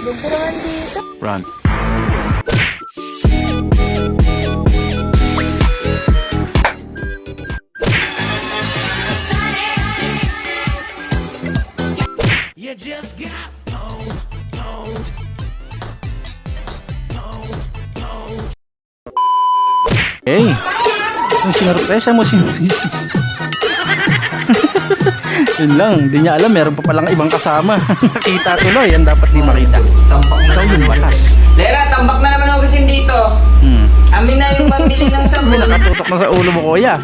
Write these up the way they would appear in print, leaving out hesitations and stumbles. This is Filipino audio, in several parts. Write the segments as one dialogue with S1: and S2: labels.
S1: Buburangan dito.
S2: Run.
S3: You just got pwned, pwned, pwned, pwned.
S2: Hey, yung sinurpresa mo si Maurice. Yun lang, di niya alam, meron pa palang ibang kasama. Nakita tuloy, yan dapat di makita.
S4: Tambak na
S2: Ikaw yung
S4: naman
S2: batas.
S4: Lera, tambak na naman ako kasi dito. Amin na yung pambili ng
S2: May
S4: sabon.
S2: nakatutok na sa ulo mo, kuya.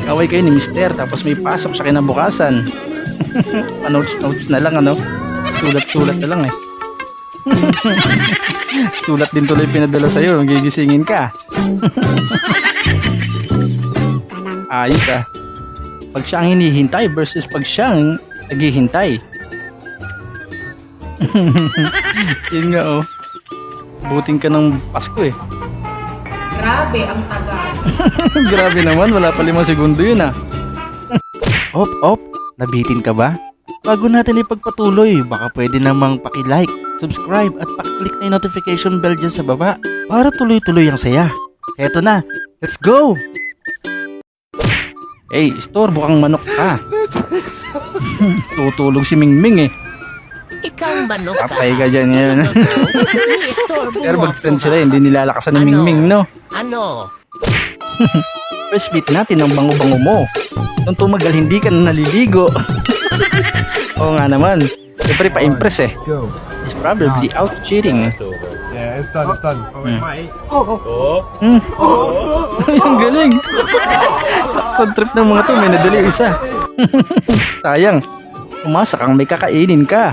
S2: Away kayo ni Mister, tapos may pasok sa kinabukasan. Notes na lang, ano? Sulat na lang eh. Sulat din tuloy pinadala sa'yo, gigisingin ka. Ayos ah. Pag siya ang hinihintay versus pag siya ang naghihintay. Yun nga oh. Buting ka ng Pasko eh.
S4: Grabe, ang tagal.
S2: Grabe naman, wala pa 5 segundo yun ah.
S5: Op, nabitin ka ba? Bago natin ipagpatuloy, baka pwede namang paki-like, subscribe at paki-click na yung notification bell dyan sa baba para tuloy-tuloy ang saya. Heto na, let's go!
S2: Eh, istorbo kang manok ka. Tutulog si Mingming eh.
S1: Ikaw manok ka.
S2: Patay ka dyan ngayon.
S1: Istorbo
S2: Pero
S1: mo
S2: mag-friend
S1: ako.
S2: sila, hindi nilalakasan ni Mingming, no?
S1: Ano?
S2: First beat natin ang bango-bango mo. Nung tumagal, hindi ka na naliligo. Oo nga naman. Siyempre pa-impress eh. He's probably out cheating.
S6: Yeah, it's done, it's done.
S2: Ang galing. Sa trip ng mga to, may nadali yung isa. Sayang. Umasa kang may kakainin ka.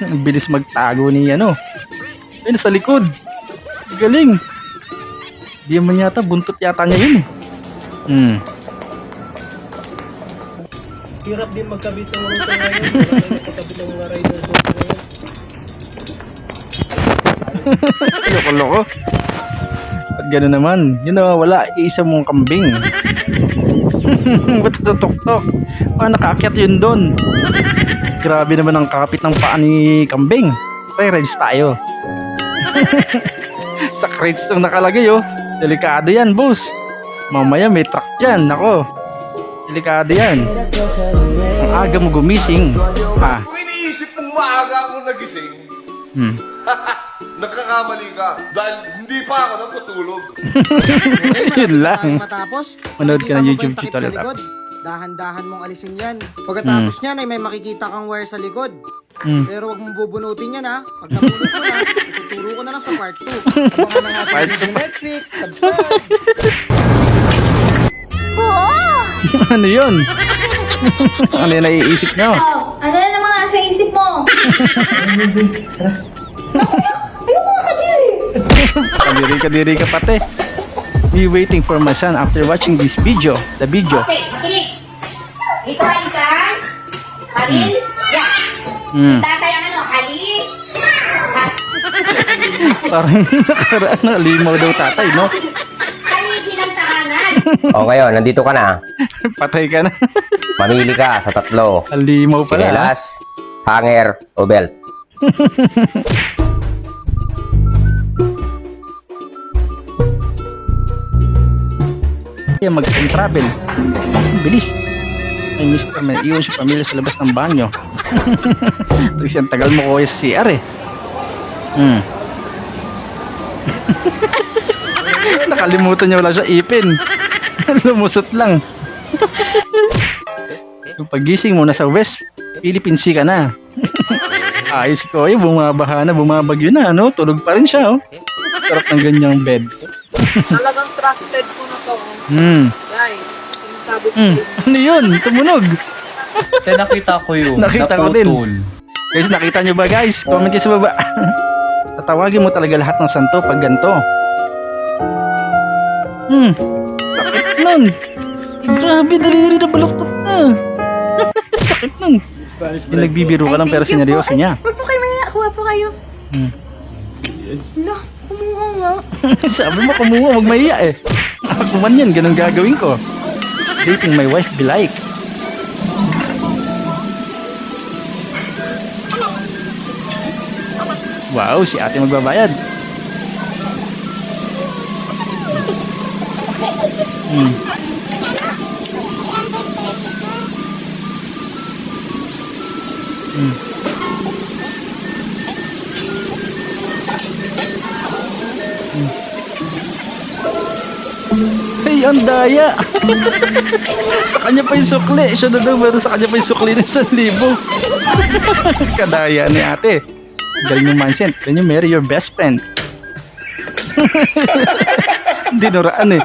S2: Ang bilis magtago ni ano. Ayun, sa likod. Galing. Di man yata, buntot yata niya yun eh.
S7: Hirap din magkabit ng mga ngayon. Magkabit ng mga rider boat ngayon.
S2: Loko-loko. At gano'n naman, yun na wala, isa mong kambing. Ba't tutok-tok? Mga nakaakyat yun doon. Grabe naman ang kapit ng paa ni kambing. Re-rides tayo. Sa crates yung nakalagay oh. Delikado yan, boss. Mamaya may truck dyan, nako. Delikado yan. Ang aga mo gumising. Ah.
S8: Kung iniisip mong maaga akong nagising, nagkakamali ka. Dahil hindi pa ako natutulog.
S2: Yun lang.
S9: Matapos,
S2: Manood ka ng
S9: makikita mo
S2: YouTube
S9: ba yung takip
S2: tutorial
S9: sa likod?
S2: tapos.
S9: Dahan-dahan mong alisin yan. Pagkatapos niyan ay may makikita kang wire sa likod. Pero wag mong bubunutin yan ha. Pag nabunot mo na, ituturo ko na lang sa part 2. Abangan na nga
S2: Part
S9: tayo next week. Subscribe!
S2: Ano yun? Ano yung naiisip nyo?
S1: Ano na naman nasa isip mo?
S2: Kadiri ka pati. Be waiting for my son after watching this video. The video.
S10: Okay, makinig. Ito ay isang halil.
S2: Mm.
S10: Tatay ang ano, halil.
S2: Parang nakaraan na limaw daw tatay, no?
S10: Haligi ng tahanan.
S4: O ngayon, nandito ka na.
S2: Patay ka na.
S4: Mamili ka sa 3.
S2: Limaw pala. ah.
S4: Chinelas, hanger, o belt.
S2: Kaya mag-time travel. Bilis. Ay, mister, may iwan si pamilya sa labas ng banyo. Kasi ang tagal mo kuya sa CR eh. Nakalimutan niya wala siya ipin. Lumusot lang. Yung pagising mo na sa West Philippine Sea ka na. Ayos ko eh, bumabaha na, bumabagyo na, no? Tulog pa rin siya, oh. Sarap ng ganyang bed.
S11: Talagang trusted ko na to. Guys, sinasabi ko
S2: Ano yun? Tumunog.
S5: Nakita ko yun,
S2: Nakita ko din. Guys, nakita nyo ba guys? Comment kayo sa baba. Tatawagin mo talaga lahat ng santo pag ganito. Sakit nun. Grabe, daliri na baluktot na. Sakit nun. Yung nagbibiro ka lang pero sineryoso niya.
S1: Huwag po kayo maya. Kuha po kayo. Ala, kumuha nga.
S2: Sabi mo kumuha, wag mahiya eh. Ako man yan, ganun gagawin ko. Dating my wife be like. Wow, si ate magbabayad. Hmm. Hmm. Hey, ang daya! Sa kanya pa yung sukli. Siya na daw, pero sa kanya pa yung sukli ng 1,000. Kadaya ni ate. Galing yung mindset. Then you marry your best friend. Dinuraan eh.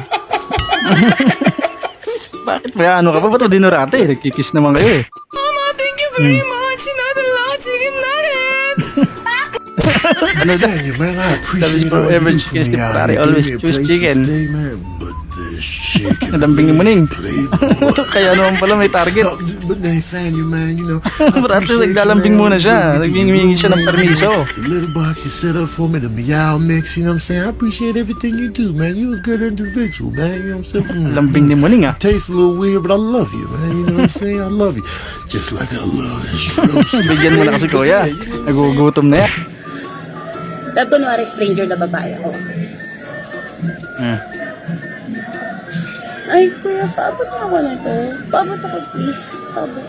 S2: Bakit ba? Ano ka pa? Ba't dinurate? Nagkikiss naman kayo eh.
S11: Mama, thank you very much. Another lot chicken nuggets.
S2: Ano daw?
S8: Thank you, man. I
S2: Love is
S8: appreciate all
S2: forever.
S8: you do for
S2: Chicken
S8: me
S2: Steve
S8: out
S2: Ferrari.
S8: here.
S2: Always
S8: Give me a
S2: choose
S8: place to
S2: chicken.
S8: stay, man. But this chicken
S2: Nadambing ni Muning.
S8: Playboy.
S2: Kaya naman pala may target.
S8: No, but they fan you, man. You know.
S2: Brate, naglalambing muna siya. Nagmingi siya ng permiso.
S8: The little box you set up for me, the meow mix, you know what I'm saying? I appreciate everything you do, man. You're a good individual, man. You know what I'm saying?
S2: Lambing ni Muning ah.
S8: Tastes a little weird, but I love you, man. You know what I'm saying? I love you. Just like I love this roast.
S2: Bigyan mo na kasi kuya. Nagugutom na yan.
S10: Love, kunwari stranger na babae ako.
S2: Hmm.
S10: Ay, kuya, paabot na ako na to. Paabot ako, please. Paabot.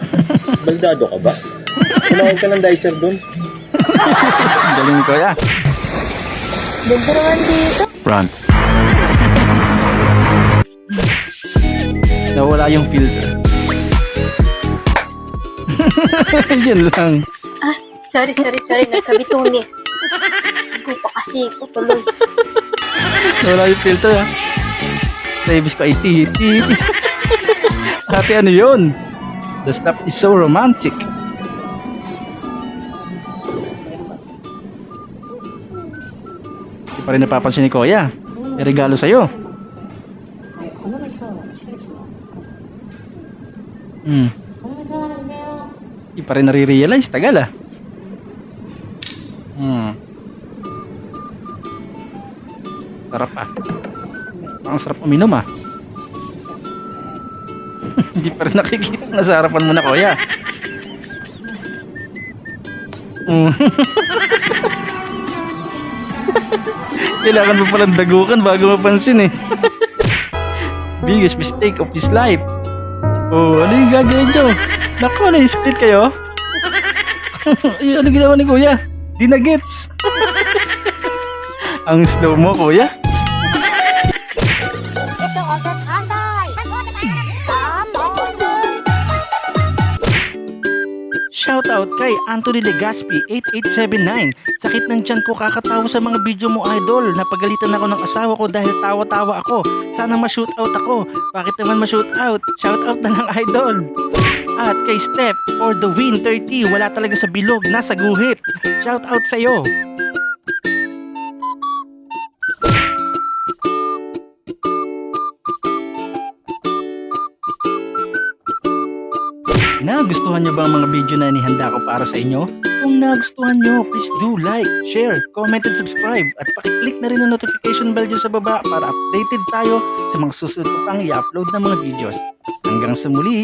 S6: Baldado ka ba? Tumawag ka ng dicer doon.
S2: Galing ni kuya.
S10: Ganda naman dito.
S2: Run. Nawala yung filter. Yan lang.
S1: Ah, sorry. Nagkabitunis. Ko pa kasi ko tuloy.
S2: Nawala yung filter ha. Davis ko ay titi. Ate, ano yun? The stuff is so romantic. Hindi pa rin napapansin ni Kuya. May regalo sa'yo. Hindi pa rin nare-realize. Tagal ah. Sarap ah. Ang sarap uminom ah. Hindi pa rin nakikita. Nasa harapan mo na, Kuya. Kailangan mo palang dagukan bago mapansin eh. Biggest mistake of his life. Oh, ano yung gagawin nyo? Naku, na-split kayo? Ay, ano ginawa ni Kuya? Di na gets. Ang slow mo, Kuya.
S5: Shoutout kay Anthony Legaspi 8879. Sakit ng tiyan ko kakatawa sa mga video mo, idol. Napagalitan ako ng asawa ko dahil tawa-tawa ako. Sana ma-shootout ako. Bakit naman ma-shootout? Shoutout na lang, idol. At kay Steph for the win 30. Wala talaga sa bilog, nasa guhit. Shoutout sa'yo.
S2: Nagustuhan nyo ba ang mga video na inihanda ko para sa inyo? Kung nagustuhan nyo, please do like, share, comment, and subscribe. At pakiclick na rin ang notification bell dyan sa baba para updated tayo sa mga susunod ko pang i-upload na mga videos. Hanggang sa muli,